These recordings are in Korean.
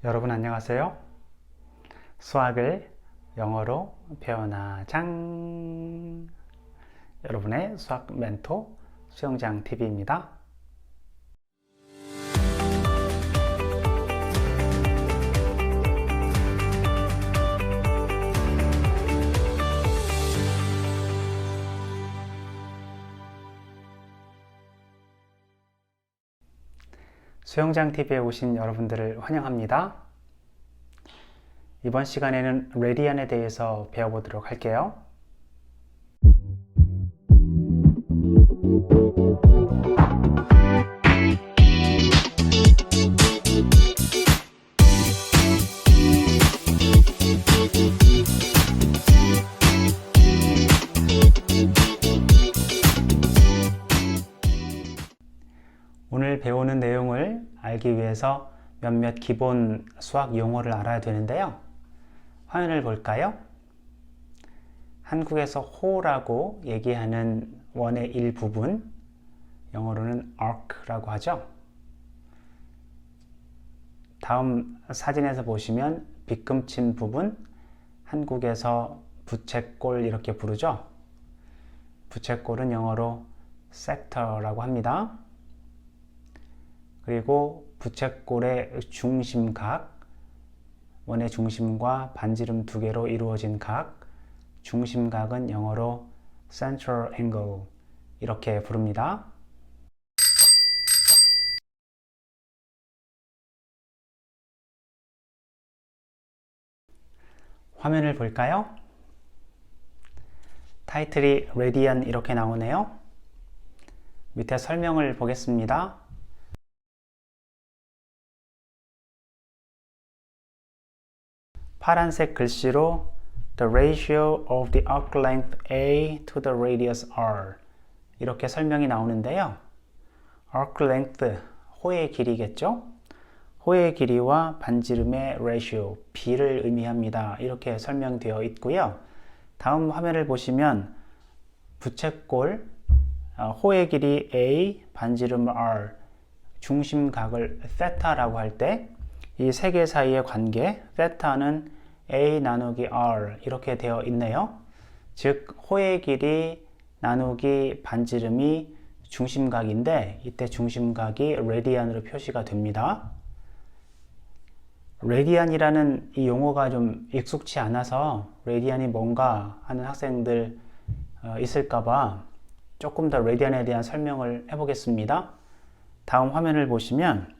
여러분 안녕하세요. 수학을 영어로 배워나장 여러분의 수학 멘토 수영장 TV입니다. 수영장 TV에 오신 여러분들을 환영합니다. 이번 시간에는 레디안에 대해서 배워보도록 할게요. 오늘 배우는 내용을 알기 위해서 몇몇 기본 수학 용어를 알아야 되는데요. 화면을 볼까요? 한국에서 호라고 얘기하는 원의 일부분, 영어로는 arc라고 하죠. 다음 사진에서 보시면 빗금친 부분, 한국에서 부채꼴 이렇게 부르죠. 부채꼴은 영어로 sector라고 합니다. 그리고 부채꼴의 중심각, 원의 중심과 반지름 두 개로 이루어진 각, 중심각은 영어로 central angle 이렇게 부릅니다. 화면을 볼까요? 타이틀이 레디안 이렇게 나오네요. 밑에 설명을 보겠습니다. 파란색 글씨로 The ratio of the arc length A to the radius R 이렇게 설명이 나오는데요. arc length, 호의 길이겠죠? 호의 길이와 반지름의 ratio, 비를 의미합니다. 이렇게 설명되어 있고요. 다음 화면을 보시면 부채꼴, 호의 길이 A, 반지름 R, 중심각을 θ라고 할 때 이 세 개 사이의 관계, θ는 A 나누기 R 이렇게 되어 있네요. 즉 호의 길이 나누기 반지름이 중심각인데 이때 중심각이 레디안으로 표시가 됩니다. 레디안이라는 이 용어가 좀 익숙치 않아서 레디안이 뭔가 하는 학생들 있을까봐 조금 더 레디안에 대한 설명을 해보겠습니다. 다음 화면을 보시면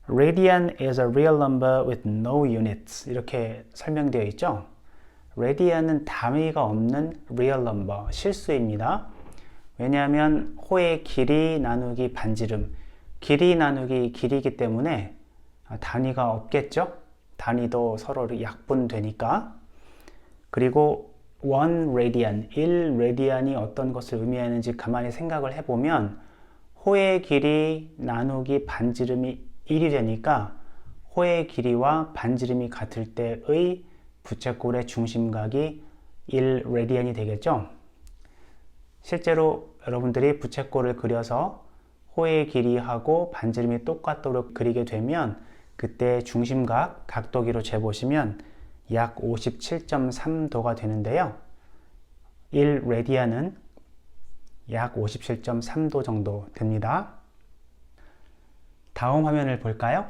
Radian is a real number with no units 이렇게 설명되어 있죠. 레디안은 단위가 없는 real number, 실수입니다. 왜냐하면 호의 길이 나누기 반지름, 길이 나누기 길이기 때문에 단위가 없겠죠. 단위도 서로 약분되니까. 그리고 1 radian, 1 radian이 어떤 것을 의미하는지 가만히 생각을 해보면 호의 길이 나누기 반지름이 1이 되니까 호의 길이와 반지름이 같을 때의 부채꼴의 중심각이 1 레디안이 되겠죠. 실제로 여러분들이 부채꼴을 그려서 호의 길이하고 반지름이 똑같도록 그리게 되면 그때 중심각 각도기로 재보시면 약 57.3도가 되는데요. 1 레디안은 약 57.3도 정도 됩니다. 다음 화면을 볼까요?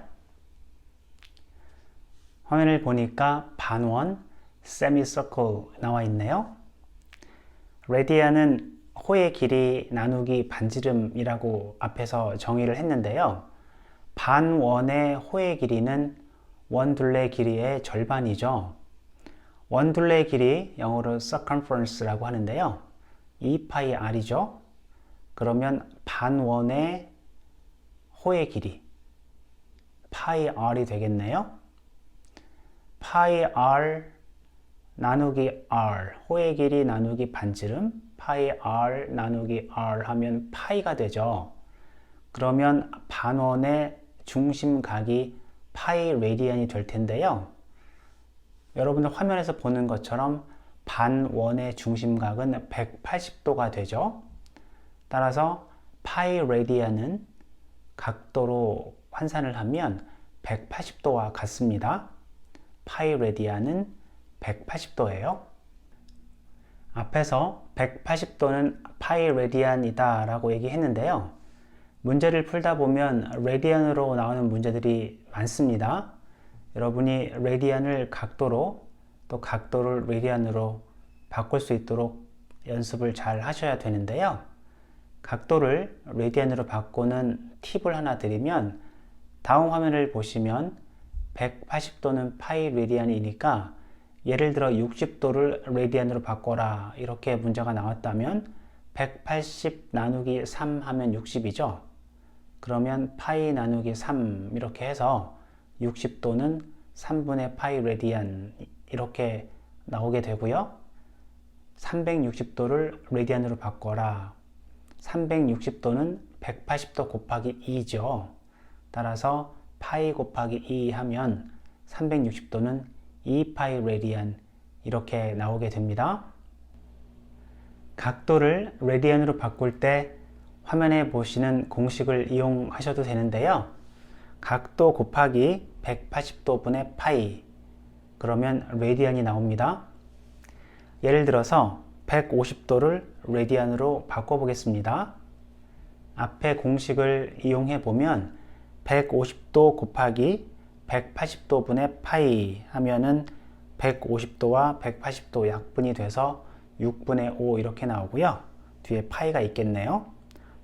화면을 보니까 반원, semicircle 나와 있네요. 레디안은 호의 길이 나누기 반지름이라고 앞에서 정의를 했는데요. 반원의 호의 길이는 원둘레 길이의 절반이죠. 원둘레 길이 영어로 circumference라고 하는데요. 2파이 r이죠. 그러면 반원의 호의 길이 파이 r이 되겠네요. 파이 r 나누기 r, 호의 길이 나누기 반지름, 파이 r 나누기 r 하면 파이가 되죠. 그러면 반원의 중심각이 파이 레디안이 될 텐데요. 여러분들 화면에서 보는 것처럼 반원의 중심각은 180도가 되죠. 따라서 파이 레디안은 각도로 환산을 하면 180도와 같습니다. 파이 레디안은 180도예요. 앞에서 180도는 파이 레디안이다 라고 얘기했는데요. 문제를 풀다 보면 레디안으로 나오는 문제들이 많습니다. 여러분이 레디안을 각도로 또 각도를 레디안으로 바꿀 수 있도록 연습을 잘 하셔야 되는데요. 각도를 레디안으로 바꾸는 팁을 하나 드리면 다음 화면을 보시면 180도는 파이 레디안이니까 예를 들어 60도를 레디안으로 바꿔라 이렇게 문제가 나왔다면 180 나누기 3 하면 60이죠. 그러면 파이 나누기 3 이렇게 해서 60도는 3분의 파이 레디안 이렇게 나오게 되고요. 360도를 레디안으로 바꿔라. 360도는 180도 곱하기 2죠. 따라서 파이 곱하기 2 하면 360도는 2파이 레디안 이렇게 나오게 됩니다. 각도를 레디안으로 바꿀 때 화면에 보시는 공식을 이용하셔도 되는데요. 각도 곱하기 180도분의 파이 그러면 레디안이 나옵니다. 예를 들어서 150도를 레디안으로 바꿔보겠습니다. 앞에 공식을 이용해 보면 150도 곱하기 180도분의 파이 하면은 150도와 180도 약분이 돼서 6분의 5 이렇게 나오고요. 뒤에 파이가 있겠네요.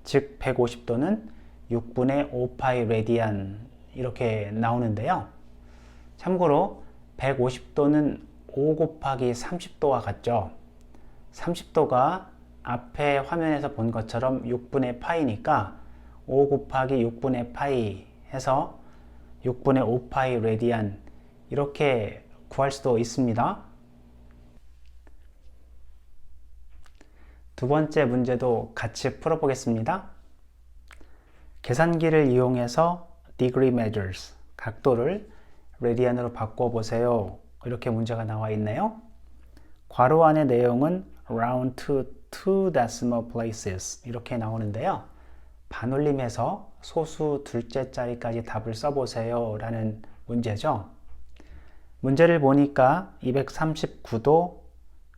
즉 150도는 6분의 5파이 레디안 이렇게 나오는데요. 참고로 150도는 5 곱하기 30도와 같죠. 30도가 앞에 화면에서 본 것처럼 6분의 파이니까 5 곱하기 6분의 파이 해서 6분의 5파이 레디안 이렇게 구할 수도 있습니다. 두 번째 문제도 같이 풀어보겠습니다. 계산기를 이용해서 degree measures, 각도를 레디안으로 바꿔보세요. 이렇게 문제가 나와 있네요. 괄호 안의 내용은 round to 2 decimal places 이렇게 나오는데요. 반올림해서 소수 둘째 자리까지 답을 써보세요 라는 문제죠. 문제를 보니까 239도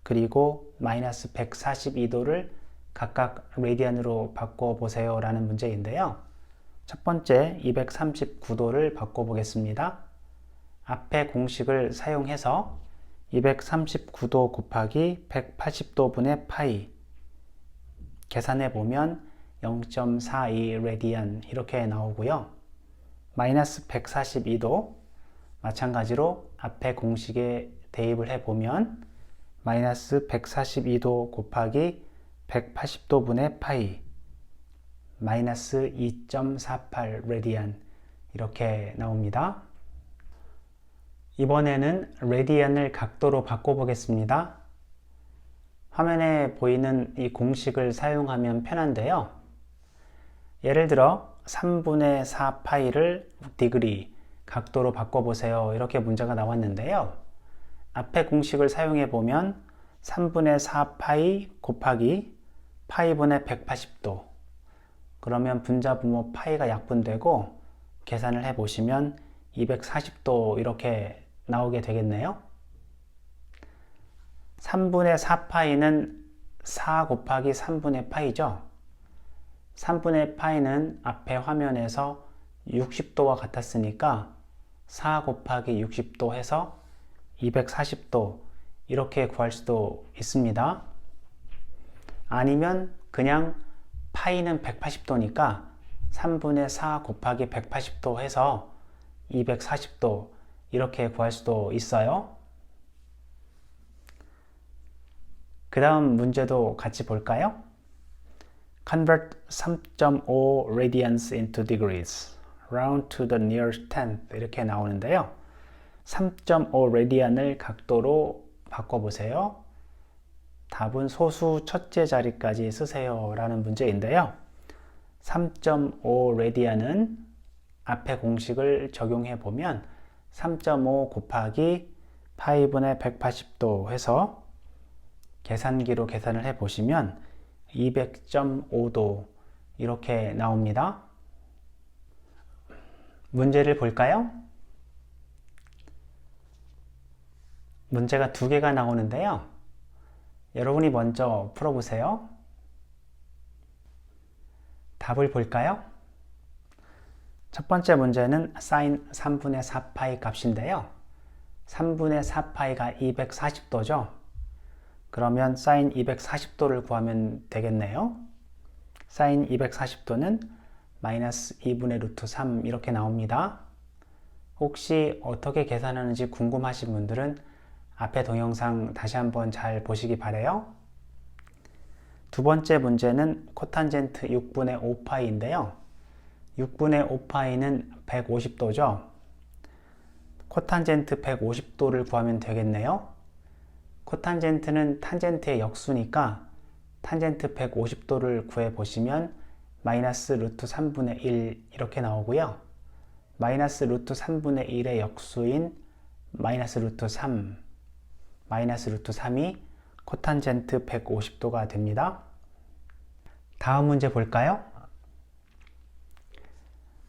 그리고 마이너스 142도를 각각 레디안으로 바꿔보세요 라는 문제인데요. 첫 번째 239도를 바꿔보겠습니다. 앞에 공식을 사용해서 239도 곱하기 180도분의 파이 계산해 보면 0.42 레디안 이렇게 나오고요. 마이너스 142도 마찬가지로 앞에 공식에 대입을 해보면 마이너스 142도 곱하기 180도분의 파이 마이너스 2.48 레디안 이렇게 나옵니다. 이번에는 레디안을 각도로 바꿔보겠습니다. 화면에 보이는 이 공식을 사용하면 편한데요. 예를 들어 3분의 4 파이를 디그리 각도로 바꿔보세요. 이렇게 문제가 나왔는데요. 앞에 공식을 사용해 보면 3분의 4 파이 곱하기 파이분의 180도 그러면 분자 분모 파이가 약분되고 계산을 해 보시면 240도 이렇게 나오게 되겠네요. 3분의 4 파이는 4 곱하기 3분의 파이죠. 3분의 파이는 앞에 화면에서 60도와 같았으니까 4 곱하기 60도 해서 240도 이렇게 구할 수도 있습니다. 아니면 그냥 파이는 180도니까 3분의 4 곱하기 180도 해서 240도 이렇게 구할 수도 있어요. 그 다음 문제도 같이 볼까요? Convert 3.5 radians into degrees. Round to the nearest tenth. 이렇게 나오는데요. 3.5 radian을 각도로 바꿔보세요. 답은 소수 첫째 자리까지 쓰세요 라는 문제인데요. 3.5 radian은 앞에 공식을 적용해 보면 3.5 곱하기 파이분의 180도 해서 계산기로 계산을 해 보시면 200.5도 이렇게 나옵니다. 문제를 볼까요? 문제가 두 개가 나오는데요. 여러분이 먼저 풀어보세요. 답을 볼까요? 첫 번째 문제는 sin 3분의 4파이 값인데요. 3분의 4파이가 240도죠. 그러면 sin 240도를 구하면 되겠네요. sin 240도는 마이너스 2분의 루트 3 이렇게 나옵니다. 혹시 어떻게 계산하는지 궁금하신 분들은 앞에 동영상 다시 한번 잘 보시기 바래요. 두 번째 문제는 코탄젠트 6분의 5파이인데요. 6분의 5파이는 150도죠. 코탄젠트 150도를 구하면 되겠네요. 코탄젠트는 탄젠트의 역수니까 탄젠트 150도를 구해보시면 마이너스 루트 3분의 1 이렇게 나오고요. 마이너스 루트 3분의 1의 역수인 마이너스 루트 3, 마이너스 루트 3이 코탄젠트 150도가 됩니다. 다음 문제 볼까요?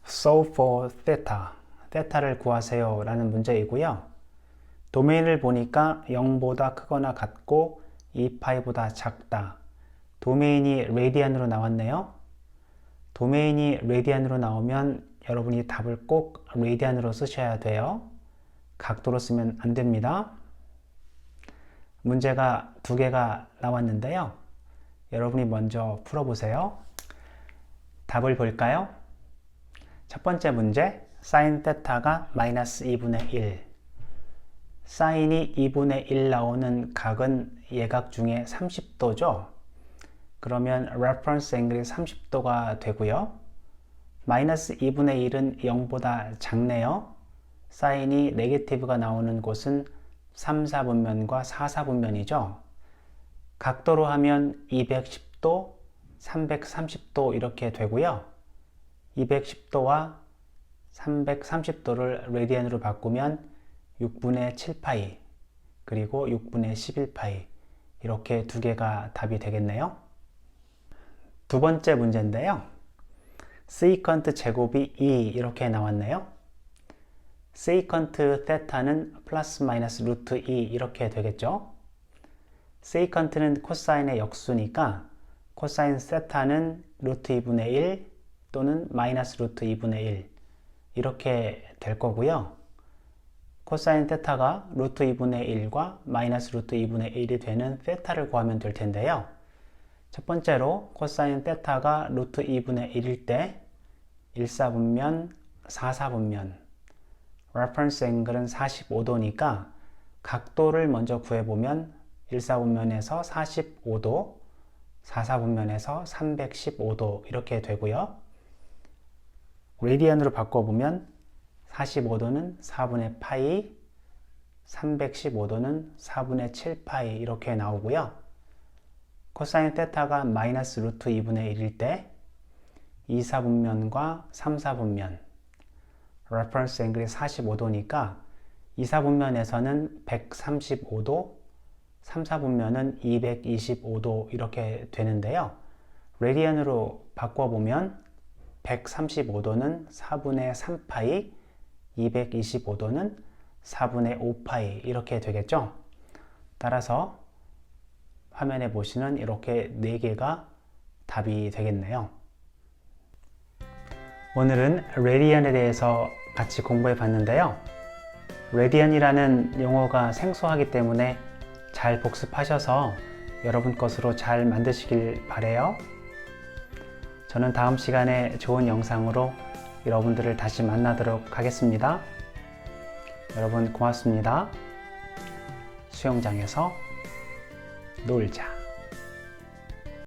Solve for theta, theta를 구하세요 라는 문제이고요. 도메인을 보니까 0보다 크거나 같고 2파이보다 작다. 도메인이 레디안으로 나왔네요. 도메인이 레디안으로 나오면 여러분이 답을 꼭 레디안으로 쓰셔야 돼요. 각도로 쓰면 안 됩니다. 문제가 두 개가 나왔는데요. 여러분이 먼저 풀어보세요. 답을 볼까요? 첫 번째 문제, sin θ가 마이너스 2분의 1. 사인이 2분의 1 나오는 각은 예각 중에 30도죠. 그러면 reference 앵글이 30도가 되고요. 마이너스 2분의 1은 0보다 작네요. 사인이 네게티브가 나오는 곳은 3, 4분면과 4, 4분면이죠. 각도로 하면 210도, 330도 이렇게 되고요. 210도와 330도를 레디안으로 바꾸면 6분의 7파이 그리고 6분의 11파이 이렇게 두 개가 답이 되겠네요. 두 번째 문제인데요. 세이컨트 제곱이 2 이렇게 나왔네요. 세이컨트 θ는 플러스 마이너스 루트 2 이렇게 되겠죠. 세이컨트는 코사인의 역수니까 코사인 θ는 루트 2분의 1 또는 마이너스 루트 2분의 1 이렇게 될 거고요. 코사인 θ가 루트 2분의 1과 마이너스 루트 2분의 1이 되는 θ를 구하면 될 텐데요. 첫 번째로 코사인 θ가 루트 2분의 1일 때 1사분면, 4사분면 reference 앵글은 45도니까 각도를 먼저 구해보면 1사분면에서 45도, 4사분면에서 315도 이렇게 되고요. 레디안으로 바꿔보면 45도는 4분의 파이, 315도는 4분의 7파이 이렇게 나오고요. 코사인 θ가 마이너스 루트 2분의 1일 때 2사분면과 3사분면 reference 앵글이 45도니까 2사분면에서는 135도, 3사분면은 225도 이렇게 되는데요. 레디안으로 바꿔보면 135도는 4분의 3파이, 225도는 4분의 5파이 이렇게 되겠죠. 따라서 화면에 보시는 이렇게 4개가 답이 되겠네요. 오늘은 레디안에 대해서 같이 공부해 봤는데요. 레디안이라는 용어가 생소하기 때문에 잘 복습하셔서 여러분 것으로 잘 만드시길 바래요. 저는 다음 시간에 좋은 영상으로 여러분들을 다시 만나도록 하겠습니다. 여러분 고맙습니다. 수영장에서 놀자.